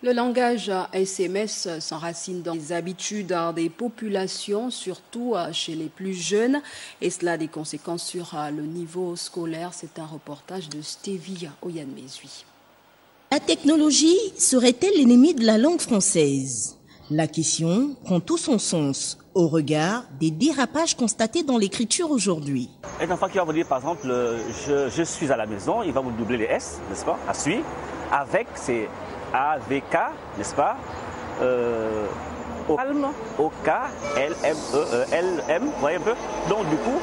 Le langage SMS s'enracine dans les habitudes des populations, surtout chez les plus jeunes, et cela a des conséquences sur le niveau scolaire. C'est un reportage de Stevie Oyanmezui. La technologie serait-elle l'ennemi de la langue française? La question prend tout son sens au regard des dérapages constatés dans l'écriture aujourd'hui. Un enfant qui va vous dire par exemple je suis à la maison, il va vous doubler les S, n'est-ce pas, à suivre, avec c'est AVK, n'est-ce pas, OK, LM, vous voyez un peu. Donc du coup,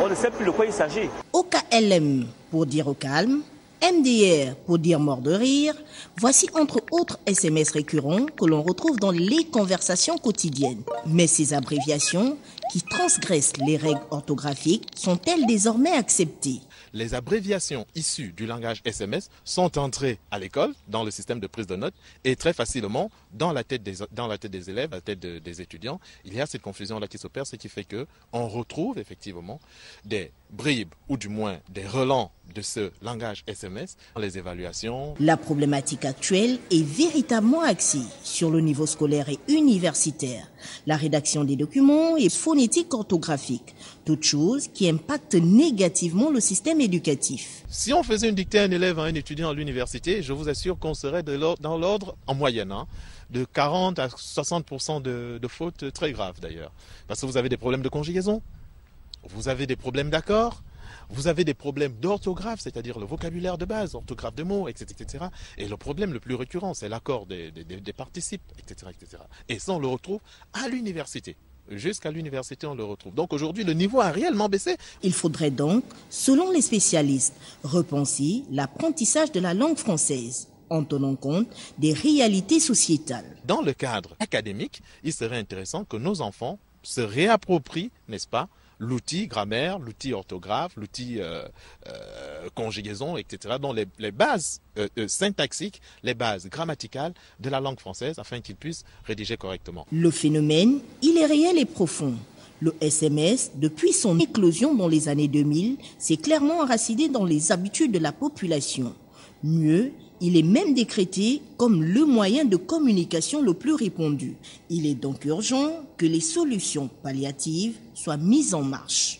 on ne sait plus de quoi il s'agit. OKLM pour dire au calme, MDR pour dire mort de rire, voici entre autres SMS récurrents que l'on retrouve dans les conversations quotidiennes. Mais ces abréviations, qui transgressent les règles orthographiques, sont-elles désormais acceptées? Les abréviations issues du langage SMS sont entrées à l'école, dans le système de prise de notes, et très facilement dans la tête des élèves, la tête des étudiants. Il y a cette confusion-là qui s'opère, ce qui fait qu'on retrouve effectivement des bribes, ou du moins des relents de ce langage SMS dans les évaluations. La problématique actuelle est véritablement axée sur le niveau scolaire et universitaire, la rédaction des documents et phonétique orthographique, toutes choses qui impactent négativement le système éducatif. Si on faisait une dictée à un élève, à un étudiant à l'université, je vous assure qu'on serait dans l'ordre, en moyenne, de 40 à 60% de fautes très graves d'ailleurs. Parce que vous avez des problèmes de conjugaison, vous avez des problèmes d'accord, vous avez des problèmes d'orthographe, c'est-à-dire le vocabulaire de base, orthographe de mots, etc., etc. Et le problème le plus récurrent, c'est l'accord des participes, etc., etc. Et ça, on le retrouve à l'université. Jusqu'à l'université, on le retrouve. Donc aujourd'hui, le niveau a réellement baissé. Il faudrait donc, selon les spécialistes, repenser l'apprentissage de la langue française en tenant compte des réalités sociétales. Dans le cadre académique, il serait intéressant que nos enfants se réapproprient, n'est-ce pas, l'outil grammaire, l'outil orthographe, l'outil conjugaison, etc. dont les bases syntaxiques, les bases grammaticales de la langue française afin qu'ils puissent rédiger correctement. Le phénomène, il est réel et profond. Le SMS, depuis son éclosion dans les années 2000, s'est clairement enraciné dans les habitudes de la population. Mieux, il est même décrété comme le moyen de communication le plus répandu. Il est donc urgent que les solutions palliatives soient mises en marche.